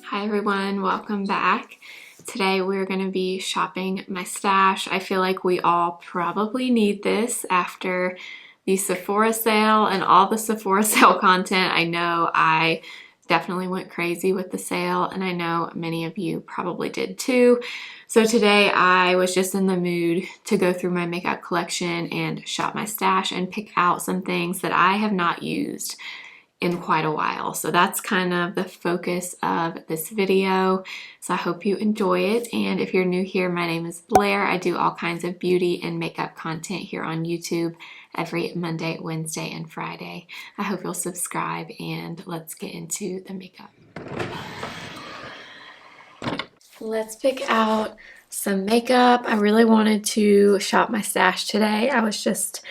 Hi everyone, welcome back. Today we're going to be shopping my stash. I feel like we all probably need this after the Sephora sale and all the Sephora sale content. I know I definitely went crazy with the sale and I know many of you probably did too. So today I was just in the mood to go through my makeup collection and shop my stash and pick out some things that I have not used in quite a while. So that's kind of the focus of this video. So I hope you enjoy it. And if you're new here, my name is Blair. I do all kinds of beauty and makeup content here on YouTube every Monday, Wednesday, and Friday. I hope you'll subscribe and let's get into the makeup. Let's pick out some makeup. I really wanted to shop my stash today. I was just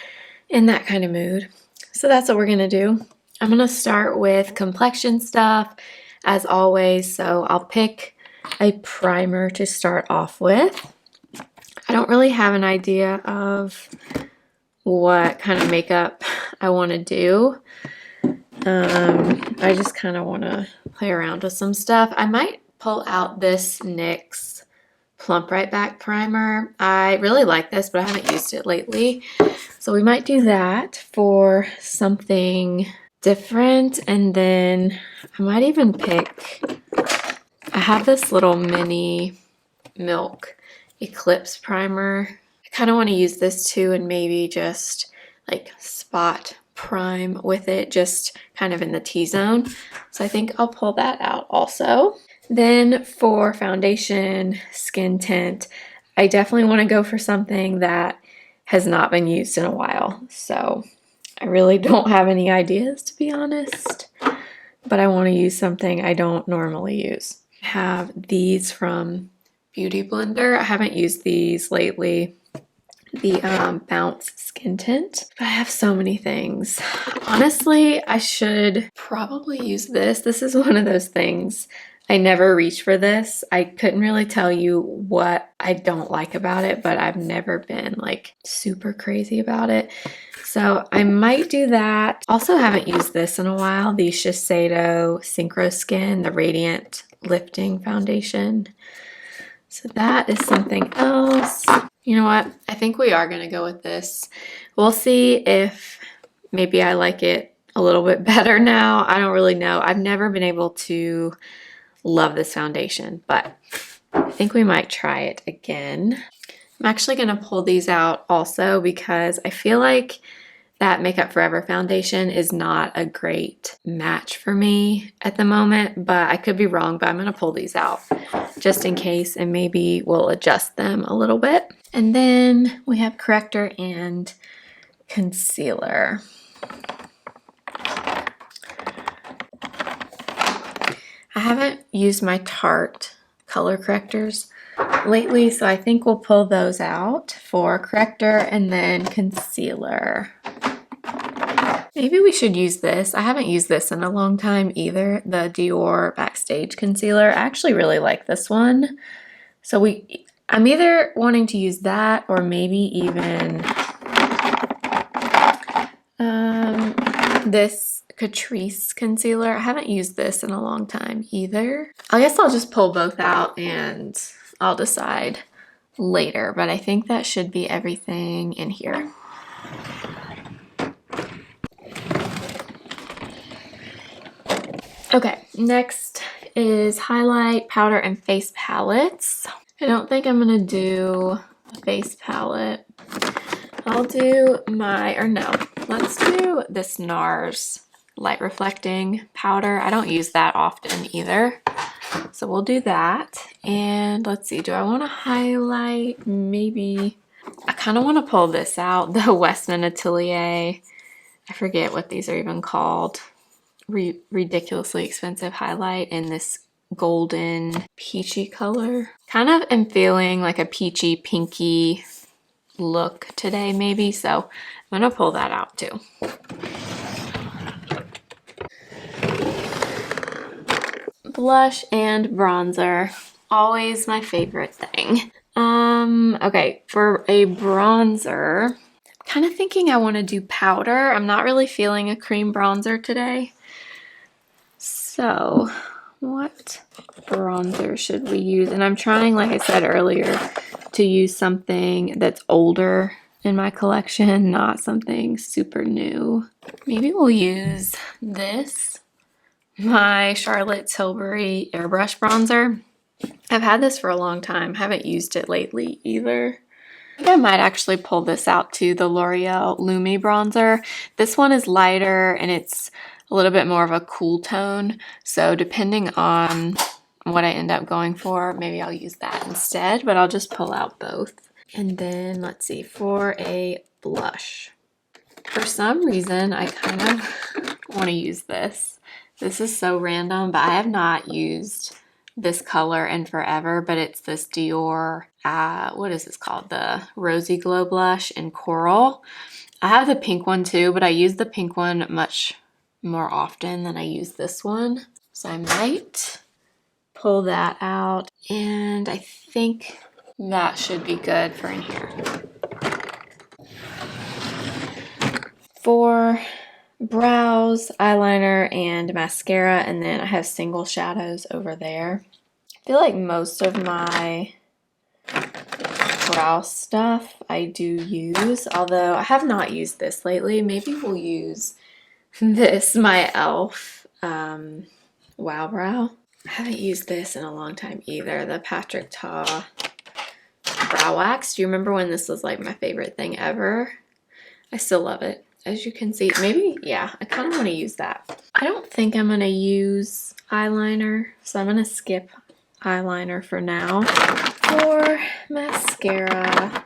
in that kind of mood. So that's what we're gonna do. I'm going to start with complexion stuff as always, so I'll pick a primer to start off with. I don't really have an idea of what kind of makeup I want to do. I just kind of want to play around with some stuff. I might pull out this NYX Plump Right Back primer. I really like this, but I haven't used it lately. So we might do that for something different, and then I might even pick, I have this little mini Milk Eclipse primer. I kind of want to use this too and maybe just like spot prime with it, just kind of in the T-zone. So I think I'll pull that out also. Then for foundation, skin tint, I definitely want to go for something that has not been used in a while. So I really don't have any ideas, to be honest, but I want to use something I don't normally use. I have these from Beauty Blender. I haven't used these lately. The Bounce Skin Tint. But I have so many things. Honestly, I should probably use this. This is one of those things. I never reach for this. I couldn't really tell you what I don't like about it, but I've never been like super crazy about it. So I might do that. Also haven't used this in a while, the Shiseido Synchro Skin, the Radiant Lifting Foundation. So that is something else. You know what? I think we are gonna go with this. We'll see if maybe I like it a little bit better now. I don't really know. I've never been able to love this foundation, but I think we might try it again. I'm actually gonna pull these out also because I feel like that Makeup Forever foundation is not a great match for me at the moment, but I could be wrong, but I'm gonna pull these out just in case and maybe we'll adjust them a little bit. And then we have corrector and concealer. I haven't used my Tarte color correctors lately, so I think we'll pull those out for corrector and then concealer. Maybe we should use this. I haven't used this in a long time either, the Dior BAKCSTAGE concealer. I actually really like this one. So I'm either wanting to use that or maybe even this Catrice concealer. I haven't used this in a long time either. I guess I'll just pull both out and I'll decide later, but I think that should be everything in here. Okay, next is highlight, powder, and face palettes. I don't think I'm gonna do a face palette. I'll do let's do this Nars light reflecting powder. I don't use that often either, so we'll do that. And let's see, do I want to highlight? Maybe I kind of want to pull this out, the Westman Atelier, I forget what these are even called, ridiculously expensive highlight in this golden peachy color. Kind of am feeling like a peachy pinky look today maybe, so I'm gonna pull that out too. Blush and bronzer, always my favorite thing. Okay, for a bronzer, I'm kind of thinking I want to do powder. I'm not really feeling a cream bronzer today. So what bronzer should we use? And I'm trying, like I said earlier, to use something that's older in my collection, not something super new. Maybe we'll use this, my Charlotte Tilbury Airbrush Bronzer. I've had this for a long time, haven't used it lately either. I think I might actually pull this out too, the L'Oreal Lumi Bronzer. This one is lighter and it's a little bit more of a cool tone, so depending on what I end up going for, maybe I'll use that instead, but I'll just pull out both. And then let's see, for a blush. For some reason, I kind of want to use this. This is so random, but I have not used this color in forever, but it's this Dior, what is this called? The Rosy Glow Blush in Coral. I have the pink one too, but I use the pink one much more often than I use this one. So I might pull that out, and I think that should be good for in here. For brows, eyeliner, and mascara, and then I have single shadows over there. I feel like most of my brow stuff I do use, although I have not used this lately. Maybe we'll use this, my e.l.f. Wow Brow. I haven't used this in a long time either, the Patrick Ta Brow Wax. Do you remember when this was like my favorite thing ever? I still love it. As you can see, maybe, yeah, I kind of want to use that. I don't think I'm going to use eyeliner, so I'm going to skip eyeliner for now. For mascara,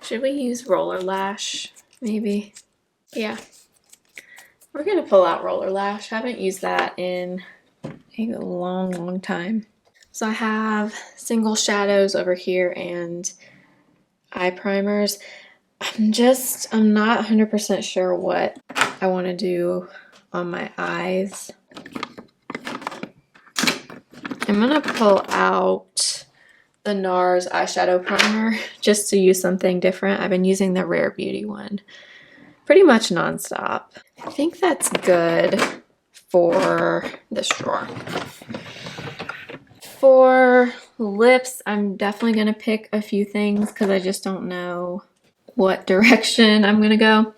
should we use Roller Lash, maybe? Yeah. We're going to pull out Roller Lash. Haven't used that in a long time. So I have single shadows over here and eye primers. I'm not 100% sure what I want to do on my eyes. I'm going to pull out the Nars eyeshadow primer just to use something different. I've been using the Rare Beauty one pretty much nonstop. I think that's good for this drawer. For lips, I'm definitely going to pick a few things because I just don't know what direction I'm gonna go.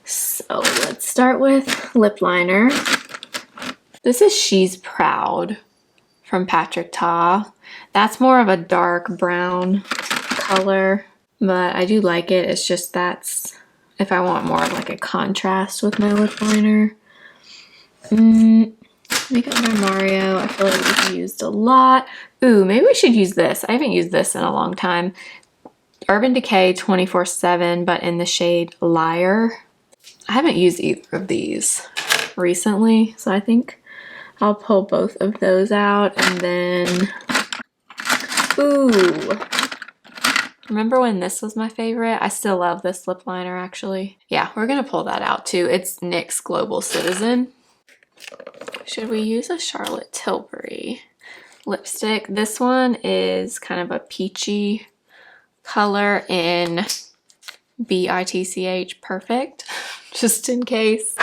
So let's start with lip liner. This is She's Proud from Patrick Ta. That's more of a dark brown color, but I do like it. It's just that's if I want more of like a contrast with my lip liner. Makeup by Mario, I feel like we've used a lot. Ooh, maybe we should use this. I haven't used this in a long time. Urban Decay 24/7, but in the shade Liar. I haven't used either of these recently, so I think I'll pull both of those out. And then, ooh, remember when this was my favorite? I still love this lip liner, actually. Yeah, we're gonna pull that out too. It's NYX Global Citizen. Should we use a Charlotte Tilbury lipstick? This one is kind of a peachy color in BAKCSTAGE Perfect, just in case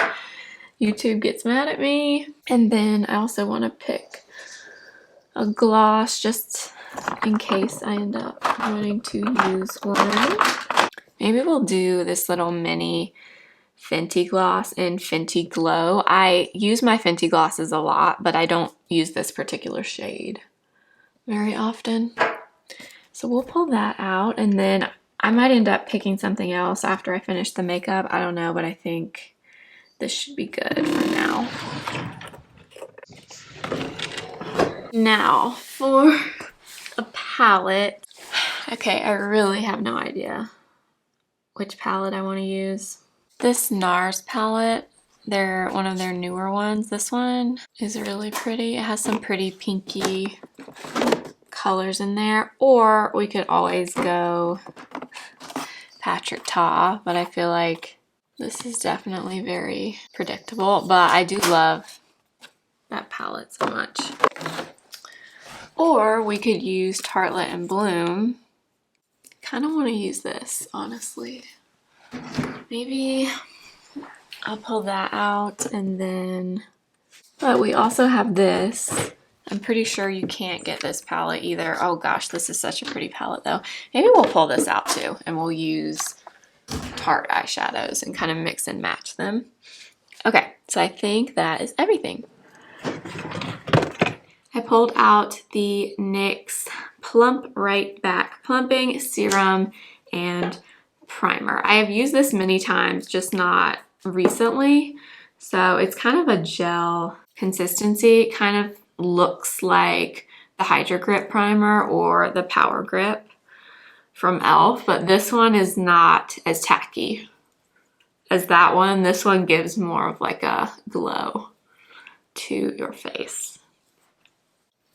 YouTube gets mad at me. And then I also want to pick a gloss just in case I end up wanting to use one. Maybe we'll do this little mini Fenty gloss in Fenty Glow. I use my Fenty glosses a lot, but I don't use this particular shade very often. So we'll pull that out, and then I might end up picking something else after I finish the makeup. I don't know, but I think this should be good for now. Now for a palette. Okay, I really have no idea which palette I want to use. This Nars palette, they're one of their newer ones. This one is really pretty. It has some pretty pinky colors in there, or we could always go Patrick Ta, but I feel like this is definitely very predictable, but I do love that palette so much. Or we could use Tartelette and Bloom. Kind of want to use this, honestly. Maybe I'll pull that out, and then But we also have this. I'm pretty sure you can't get this palette either. Oh gosh, this is such a pretty palette though. Maybe we'll pull this out too and we'll use Tarte eyeshadows and kind of mix and match them. Okay, so I think that is everything. I pulled out the NYX Plump Right Back Plumping Serum and Primer. I have used this many times, just not recently. So it's kind of a gel consistency. It kind of looks like the Hydro Grip Primer or the Power Grip from e.l.f., but this one is not as tacky as that one. This one gives more of like a glow to your face.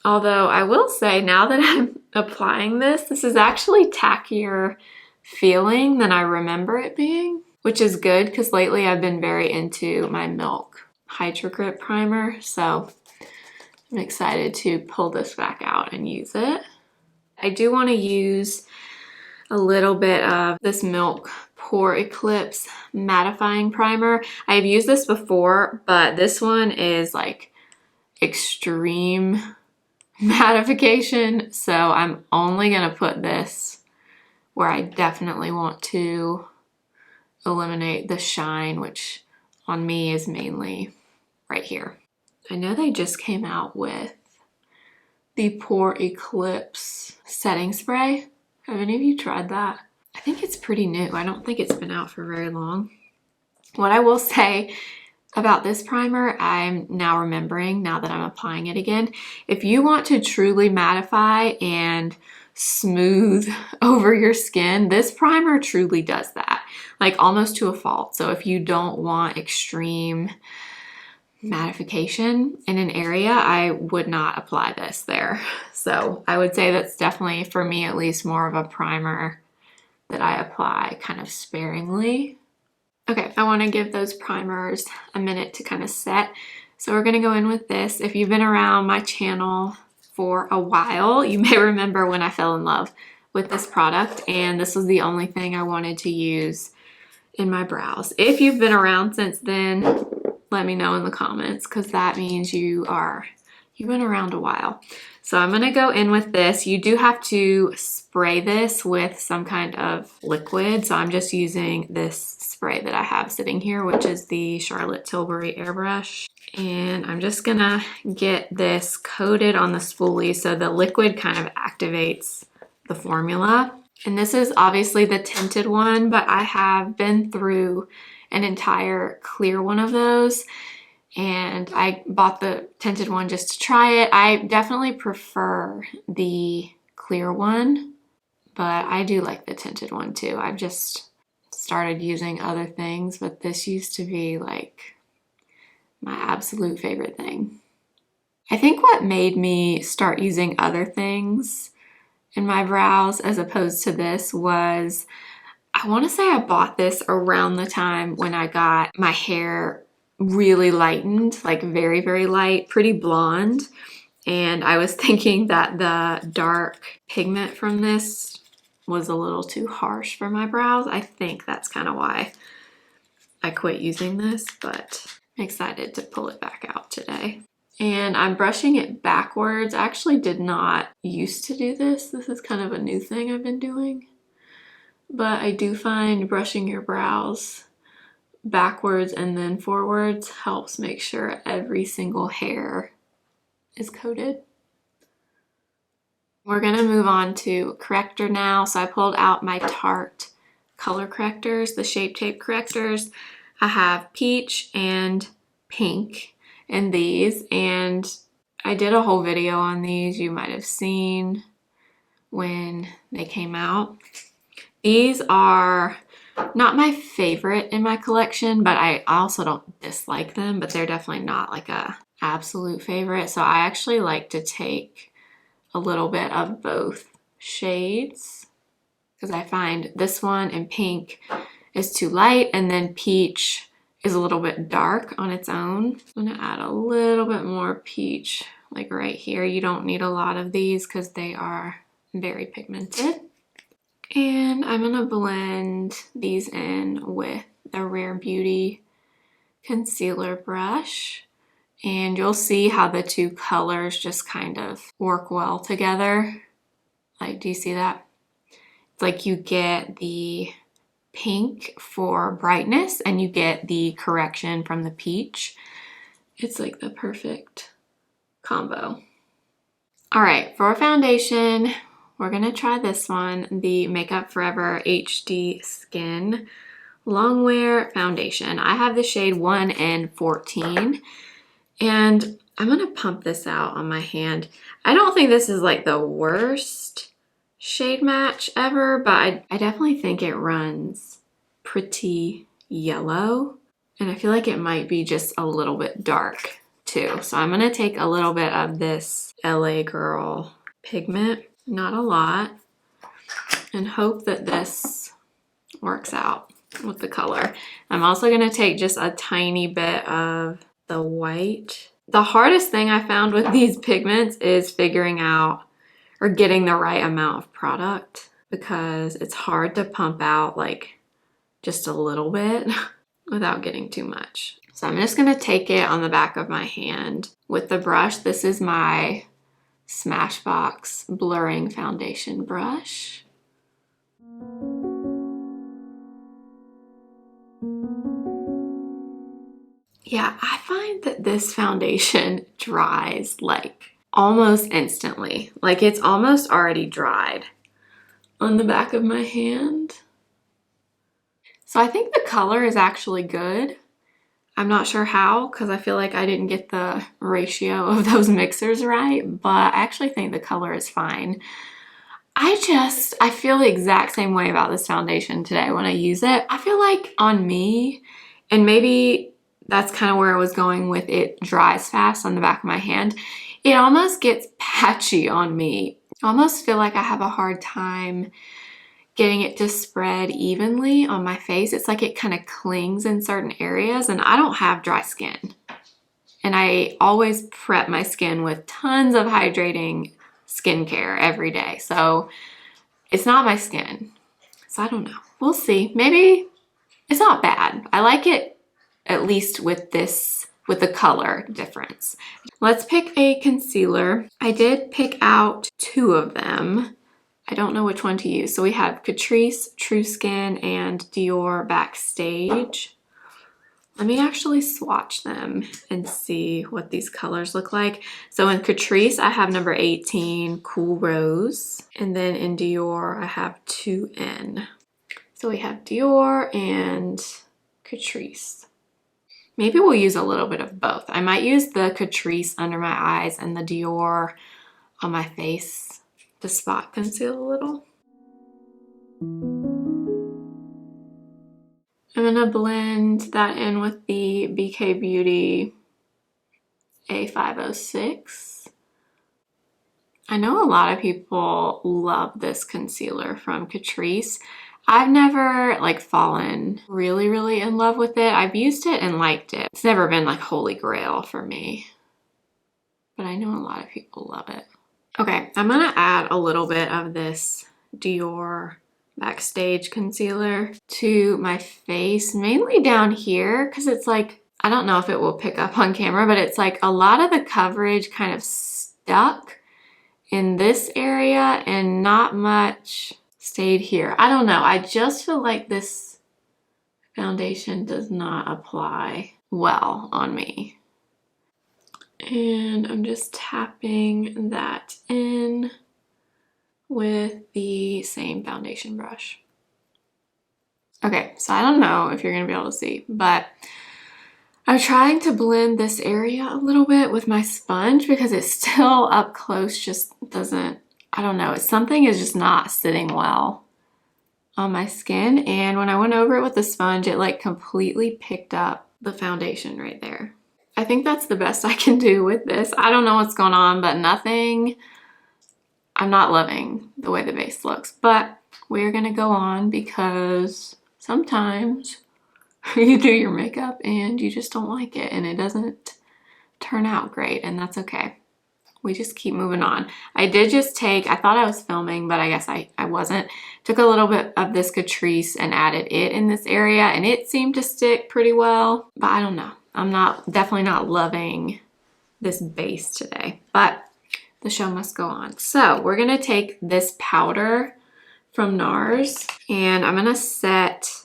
Although I will say, now that I'm applying this, this is actually tackier feeling than I remember it being, which is good because lately I've been very into my Milk Hydro Grip Primer, so I'm excited to pull this back out and use it. I do want to use a little bit of this Milk Pore Eclipse mattifying primer. I've used this before, but this one is like extreme mattification, so I'm only gonna put this where I definitely want to eliminate the shine, which on me is mainly right here. I know they just came out with the Pore Eclipse setting spray. Have any of you tried that? I think it's pretty new. I don't think it's been out for very long. What I will say about this primer, I'm now remembering, now that I'm applying it again, if you want to truly mattify and smooth over your skin, this primer truly does that, like almost to a fault. So if you don't want extreme mattification in an area, I would not apply this there. So I would say that's definitely, for me at least, more of a primer that I apply kind of sparingly. Okay, I want to give those primers a minute to kind of set. So we're going to go in with this. If you've been around my channel for a while, you may remember when I fell in love with this product, and this was the only thing I wanted to use in my brows. If you've been around since then, let me know in the comments, because that means you've been around a while. So I'm going to go in with this. You do have to spray this with some kind of liquid. So I'm just using this spray that I have sitting here, which is the Charlotte Tilbury airbrush. And I'm just going to get this coated on the spoolie so the liquid kind of activates the formula. And this is obviously the tinted one, but I have been through an entire clear one of those, and I bought the tinted one just to try it. I definitely prefer the clear one, but I do like the tinted one too. I've just started using other things, but this used to be like my absolute favorite thing. I think what made me start using other things in my brows as opposed to this was, I want to say I bought this around the time when I got my hair really lightened, like very, very light, pretty blonde. And I was thinking that the dark pigment from this was a little too harsh for my brows. I think that's kind of why I quit using this, but I'm excited to pull it back out today. And I'm brushing it backwards. I actually did not used to do this. This is kind of a new thing I've been doing. But I do find brushing your brows backwards and then forwards helps make sure every single hair is coated. We're gonna move on to corrector now. So I pulled out my Tarte color correctors, the Shape Tape correctors. I have peach and pink in these, and I did a whole video on these you might have seen when they came out. These are not my favorite in my collection, but I also don't dislike them, but they're definitely not like a absolute favorite. So I actually like to take a little bit of both shades because I find this one in pink is too light, and then peach is a little bit dark on its own. I'm gonna add a little bit more peach like right here. You don't need a lot of these because they are very pigmented. And I'm gonna blend these in with the Rare Beauty concealer brush. And you'll see how the two colors just kind of work well together. Like, do you see that? It's like you get the pink for brightness and you get the correction from the peach. It's like the perfect combo. All right, for foundation, we're gonna try this one, the Makeup Forever HD Skin Longwear Foundation. I have the shade 1N14, and I'm gonna pump this out on my hand. I don't think this is like the worst shade match ever, but I definitely think it runs pretty yellow, and I feel like it might be just a little bit dark too. So I'm gonna take a little bit of this LA Girl pigment, not a lot, and hope that this works out with the color. I'm also gonna take just a tiny bit of the white. The hardest thing I found with these pigments is figuring out or getting the right amount of product, because it's hard to pump out like just a little bit without getting too much. So I'm just gonna take it on the back of my hand with the brush. This is my Smashbox blurring foundation brush. Yeah, I find that this foundation dries like almost instantly. Like it's almost already dried on the back of my hand. So I think the color is actually good. I'm not sure how, because I feel like I didn't get the ratio of those mixers right, but I actually think the color is fine. I feel the exact same way about this foundation today when I use it. I feel like on me, and maybe that's kind of where I was going with it dries fast on the back of my hand, it almost gets patchy on me. I almost feel like I have a hard time getting it to spread evenly on my face. It's like it kind of clings in certain areas, and I don't have dry skin. And I always prep my skin with tons of hydrating skincare every day. So it's not my skin. So I don't know. We'll see. Maybe it's not bad. I like it at least with this, with the color difference. Let's pick a concealer. I did pick out two of them. I don't know which one to use. So we have Catrice True Skin and Dior Backstage. Let me actually swatch them and see what these colors look like. So in Catrice, I have number 18, Cool Rose. And then in Dior, I have 2N. So we have Dior and Catrice. Maybe we'll use a little bit of both. I might use the Catrice under my eyes and the Dior on my face to spot conceal a little. I'm gonna blend that in with the BK Beauty A506. I know a lot of people love this concealer from Catrice. I've never like fallen really in love with it. I've used it and liked it. It's never been like holy grail for me, but I know a lot of people love it. Okay, I'm gonna add a little bit of this Dior Backstage concealer to my face, mainly down here, because it's like, I don't know if it will pick up on camera, but it's like a lot of the coverage kind of stuck in this area and not much stayed here. I don't know. I just feel like this foundation does not apply well on me. And I'm just tapping that in with the same foundation brush. Okay, so I don't know if you're gonna be able to see, but I'm trying to blend this area a little bit with my sponge because it's still up close, just doesn't, I don't know, something is just not sitting well on my skin. And when I went over it with the sponge, it like completely picked up the foundation right there. I think that's the best I can do with this. I don't know what's going on, but nothing, I'm not loving the way the base looks, but we're gonna go on because sometimes you do your makeup and you just don't like it and it doesn't turn out great, and that's okay. We just keep moving on. I did just take, I thought I was filming, but I guess I wasn't. Took a little bit of this Catrice and added it in this area, and it seemed to stick pretty well, but I don't know. I'm definitely not loving this base today, but the show must go on. So we're gonna take this powder from Nars and I'm gonna set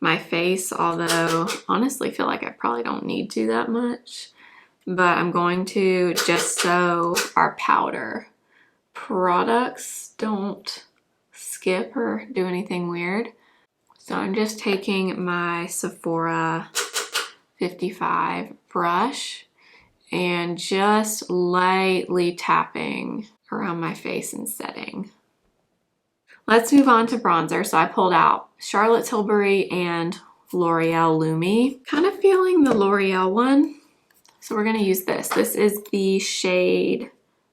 my face, although honestly feel like I probably don't need to that much, but I'm going to just so our powder products don't skip or do anything weird. So I'm just taking my Sephora 55 brush and just lightly tapping around my face and setting. Let's move on to bronzer. So I pulled out Charlotte Tilbury and L'Oreal Lumi. Kind of feeling the L'Oreal one. So we're gonna use this. This is the shade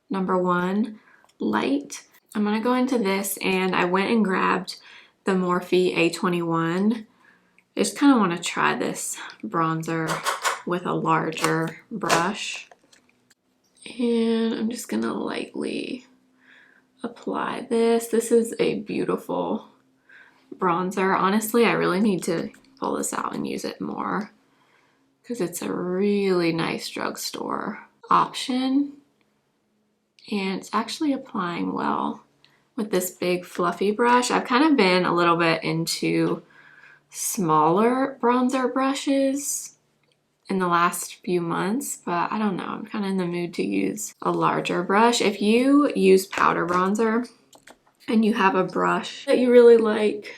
number 1 Light. I'm gonna go into this and I went and grabbed the Morphe A21. I just kind of want to try this bronzer with a larger brush. And I'm just gonna lightly apply this. This is a beautiful bronzer. Honestly, I really need to pull this out and use it more because it's a really nice drugstore option. And it's actually applying well with this big fluffy brush. I've kind of been a little bit into smaller bronzer brushes in the last few months, but I don't know, I'm kind of in the mood to use a larger brush. If you use powder bronzer and you have a brush that you really like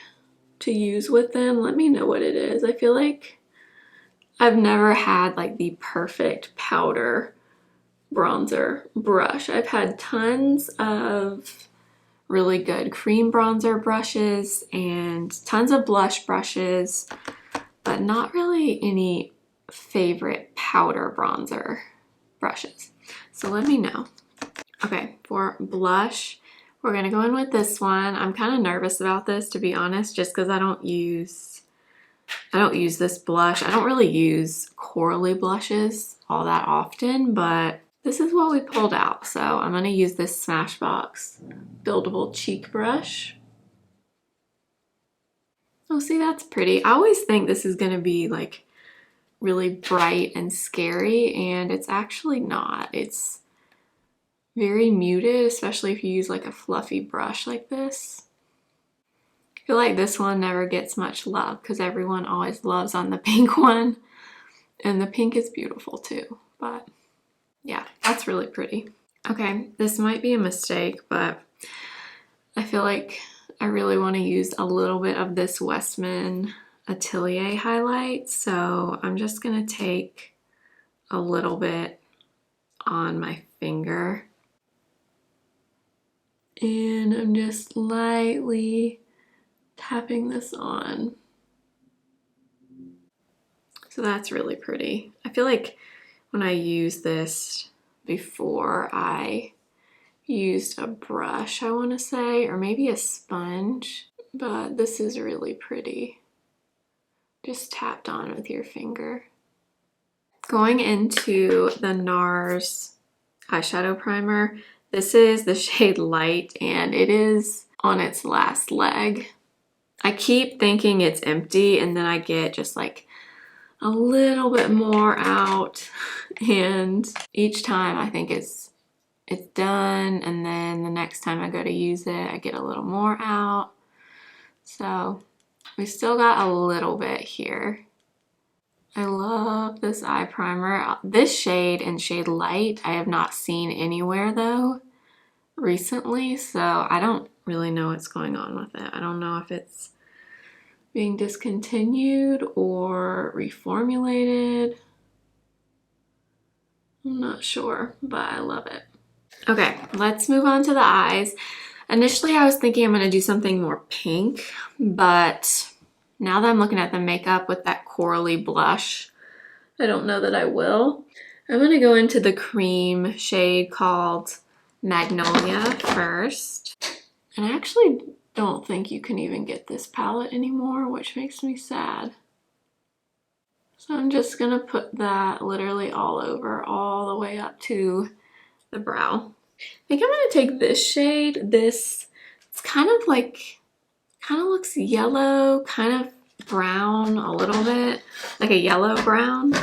to use with them, let me know what it is. I feel like I've never had like the perfect powder bronzer brush. I've had tons of really good cream bronzer brushes and tons of blush brushes, but not really any favorite powder bronzer brushes. So let me know. Okay, for blush, we're gonna go in with this one. I'm kind of nervous about this, to be honest, just because I don't use this blush. I don't really use corally blushes all that often, but this is what we pulled out. So I'm gonna use this Smashbox buildable cheek brush. Oh, see, that's pretty. I always think this is gonna be like really bright and scary, and it's actually not. It's very muted, especially if you use like a fluffy brush like this. I feel like this one never gets much love because everyone always loves on the pink one, and the pink is beautiful too, but yeah, that's really pretty. Okay, this might be a mistake, but I feel like I really want to use a little bit of this Westman Atelier highlight, so I'm just gonna take a little bit on my finger and I'm just lightly tapping this on. So that's really pretty. I feel like when I use this before, I used a brush, I want to say, or maybe a sponge, but this is really pretty. Just tapped on with your finger. Going into the Nars eyeshadow primer, this is the shade Light and it is on its last leg. I keep thinking it's empty and then I get just like a little bit more out, and each time I think it's done, and then the next time I go to use it I get a little more out. So we still got a little bit here. I love this eye primer. This shade and shade Light I have not seen anywhere though recently, so I don't really know what's going on with it. I don't know if it's being discontinued or reformulated. I'm not sure, but I love it. Okay, let's move on to the eyes. Initially, I was thinking I'm going to do something more pink, but now that I'm looking at the makeup with that corally blush, I don't know that I will. I'm going to go into the cream shade called Magnolia first. And I actually don't think you can even get this palette anymore, which makes me sad. So I'm just going to put that literally all over, all the way up to the brow. I think I'm going to take this shade. It's kind of looks yellow, kind of brown a little bit, like a yellow brown.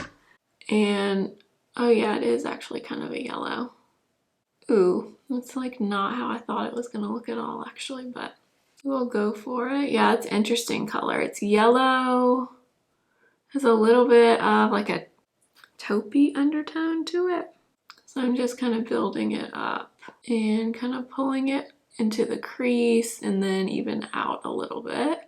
And Oh yeah, it is actually kind of a yellow. Ooh, that's like not how I thought it was gonna look at all actually, but we'll go for it. Yeah, it's interesting color. It's yellow, has a little bit of like a taupey undertone to it. So I'm just kind of building it up and kind of pulling it into the crease and then even out a little bit.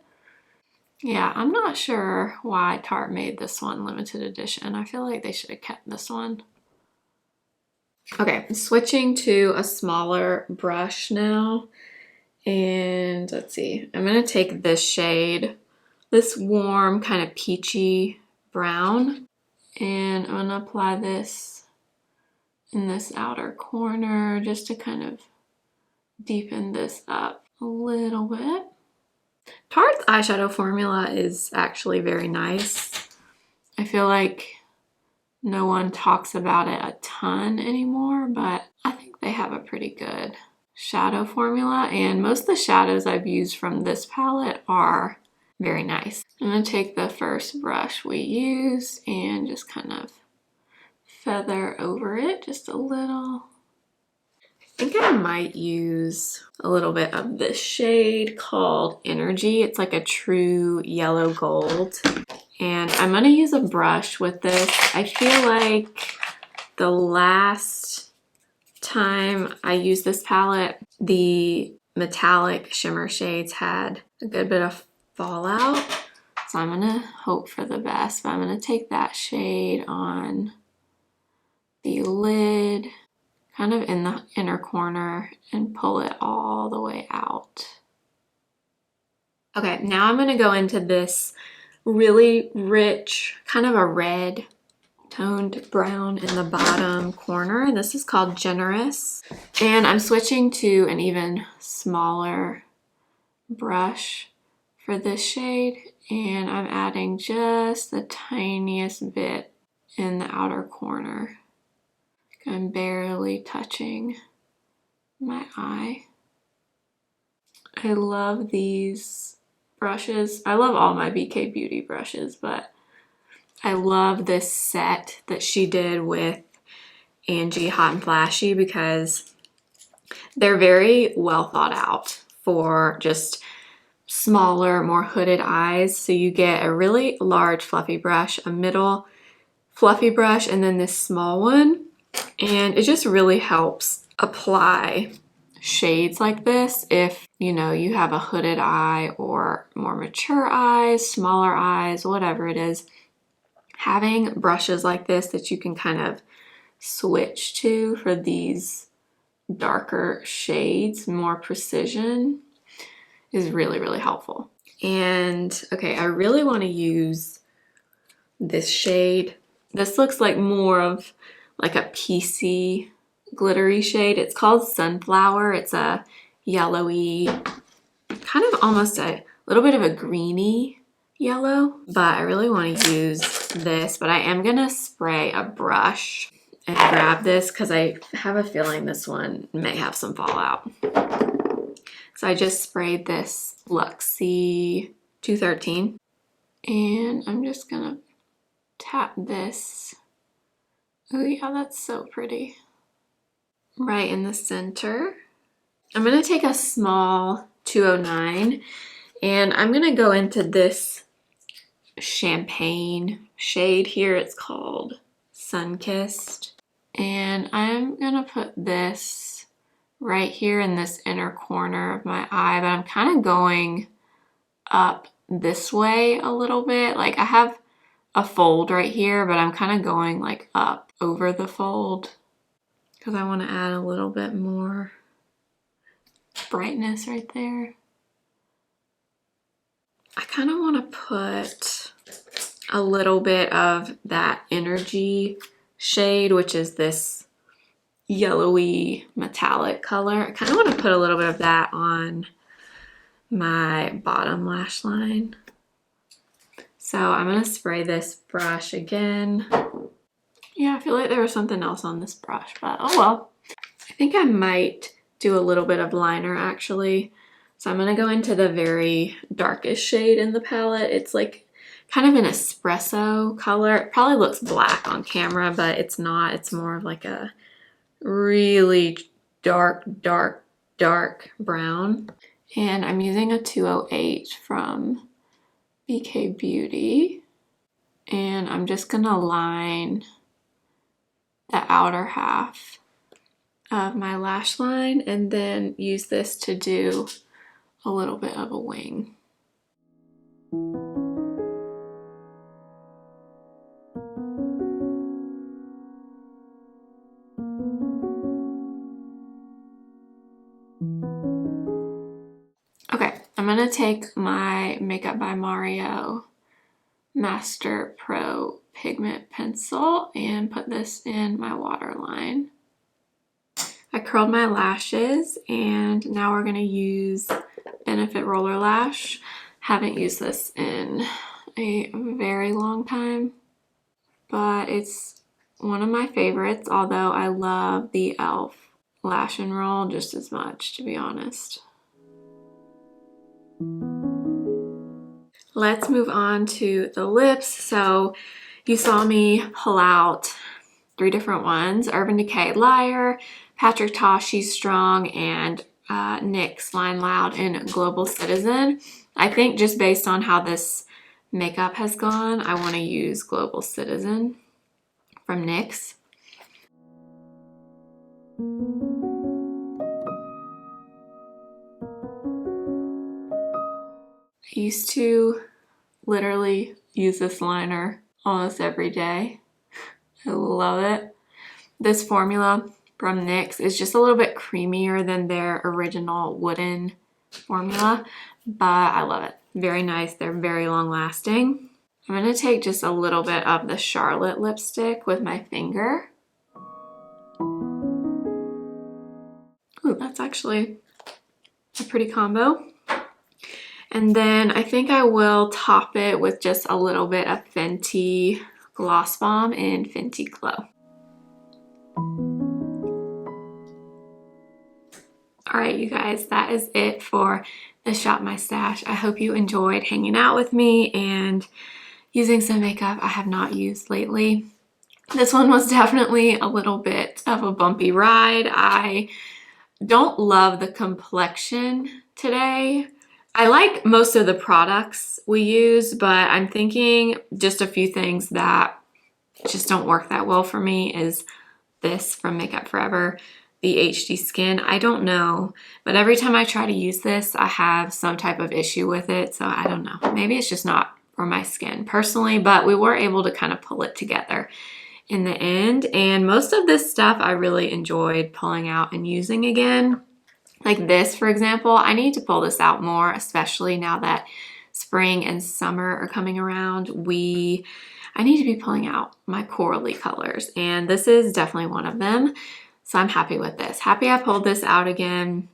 Yeah, I'm not sure why Tarte made this one limited edition. I feel like they should have kept this one. Okay, switching to a smaller brush now. And let's see, I'm gonna take this shade, this warm kind of peachy brown, and I'm gonna apply this in this outer corner just to kind of deepen this up a little bit. Tarte's eyeshadow formula is actually very nice. I feel like no one talks about it a ton anymore, but I think they have a pretty good shadow formula, and most of the shadows I've used from this palette are very nice. I'm going to take the first brush we use and just kind of feather over it just a little. I think I might use a little bit of this shade called Energy. It's like a true yellow gold. And I'm gonna use a brush with this. I feel like the last time I used this palette, the metallic shimmer shades had a good bit of fallout. So I'm gonna hope for the best, but I'm gonna take that shade on the lid, kind of in the inner corner, and pull it all the way out. Okay, now I'm gonna go into this really rich, kind of a red toned brown in the bottom corner. This is called Generous. And I'm switching to an even smaller brush for this shade, and I'm adding just the tiniest bit in the outer corner. I'm barely touching my eye. I love these brushes. I love all my BK Beauty brushes, but I love this set that she did with Angie Hot and Flashy because they're very well thought out for just smaller, more hooded eyes. So you get a really large fluffy brush, a middle fluffy brush, and then this small one. And it just really helps apply shades like this if, you know, you have a hooded eye or more mature eyes, smaller eyes, whatever it is. Having brushes like this that you can kind of switch to for these darker shades, more precision, is really, really helpful. And okay, I really want to use this shade. This looks like more of like a PC glittery shade. It's called Sunflower. It's a yellowy, kind of almost a little bit of a greeny yellow, but I really want to use this, but I am gonna spray a brush and grab this because I have a feeling this one may have some fallout. So I just sprayed this Luxie 213, and I'm just gonna tap this. Oh yeah, that's so pretty. Right in the center. I'm gonna take a small 209 and I'm gonna go into this champagne shade here. It's called Sunkissed. And I'm gonna put this right here in this inner corner of my eye, but I'm kind of going up this way a little bit. Like I have a fold right here, but I'm kind of going like up over the fold because I want to add a little bit more brightness right there. I kind of want to put a little bit of that Energy shade, which is this yellowy metallic color. I kind of want to put a little bit of that on my bottom lash line. So I'm going to spray this brush again. Yeah, I feel like there was something else on this brush, but oh well. I think I might do a little bit of liner actually. So I'm going to go into the very darkest shade in the palette. It's like kind of an espresso color. It probably looks black on camera, but it's not. It's more of like a really dark, dark, dark brown. And I'm using a 208 from BK Beauty. And I'm just gonna line the outer half of my lash line and then use this to do a little bit of a wing. Okay, I'm gonna take my Makeup by Mario Master Pro Pigment pencil and put this in my waterline. I curled my lashes and now we're gonna use Benefit Roller Lash. Haven't used this in a very long time, but it's one of my favorites, although I love the e.l.f. Lash and Roll just as much, to be honest. Let's move on to the lips. So you saw me pull out 3 different ones: Urban Decay Liar, Patrick Ta She's Strong, and NYX Line Loud in Global Citizen. I think just based on how this makeup has gone, I want to use Global Citizen from NYX. I used to literally use this liner almost every day. I love it. This formula from NYX is just a little bit creamier than their original wooden formula, but I love it. Very nice. They're very long lasting. I'm going to take just a little bit of the Charlotte lipstick with my finger. Ooh, that's actually a pretty combo. And then I think I will top it with just a little bit of Fenty Gloss Bomb in Fenty Glow. All right, you guys, that is it for the Shop My Stash. I hope you enjoyed hanging out with me and using some makeup I have not used lately. This one was definitely a little bit of a bumpy ride. I don't love the complexion today. I like most of the products we use, but I'm thinking just a few things that just don't work that well for me is this from Makeup Forever, the HD Skin. I don't know, but every time I try to use this, I have some type of issue with it. So I don't know. Maybe it's just not for my skin personally, but we were able to kind of pull it together in the end. And most of this stuff I really enjoyed pulling out and using again. Like this, for example, I need to pull this out more, especially now that spring and summer are coming around. I need to be pulling out my corally colors, and this is definitely one of them. So I'm happy with this. Happy I pulled this out again.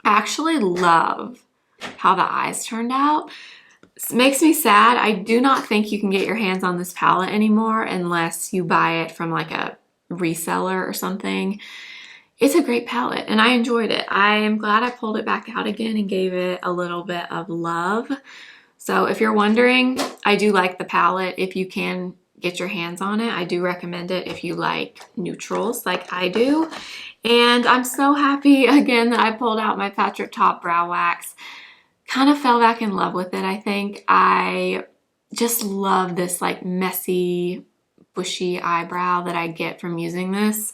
I actually love how the eyes turned out. It makes me sad. I do not think you can get your hands on this palette anymore unless you buy it from like a reseller or something. It's a great palette and I enjoyed it. I am glad I pulled it back out again and gave it a little bit of love. So if you're wondering, I do like the palette. If you can get your hands on it, I do recommend it if you like neutrals like I do. And I'm so happy again that I pulled out my Patrick Ta Brow Wax. Kind of fell back in love with it, I think. I just love this like messy, bushy eyebrow that I get from using this.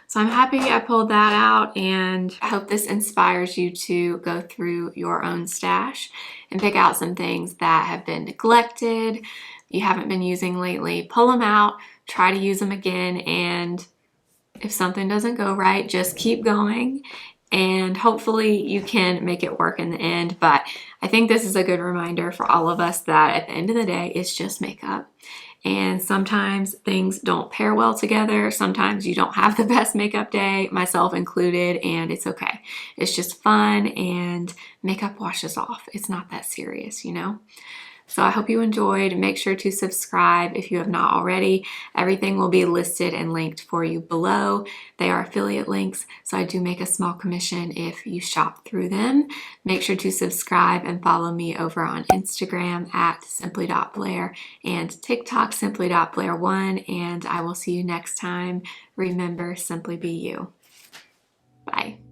So I'm happy I pulled that out, and I hope this inspires you to go through your own stash and pick out some things that have been neglected, you haven't been using lately. Pull them out, try to use them again, and if something doesn't go right, just keep going and hopefully you can make it work in the end. But I think this is a good reminder for all of us that at the end of the day, it's just makeup. And sometimes things don't pair well together. Sometimes you don't have the best makeup day, myself included, and it's okay. It's just fun and makeup washes off. It's not that serious, you know? So I hope you enjoyed. Make sure to subscribe if you have not already. Everything will be listed and linked for you below. They are affiliate links, so I do make a small commission if you shop through them. Make sure to subscribe and follow me over on Instagram at simply.blair and TikTok simply.blair1, and I will see you next time. Remember, simply be you. Bye.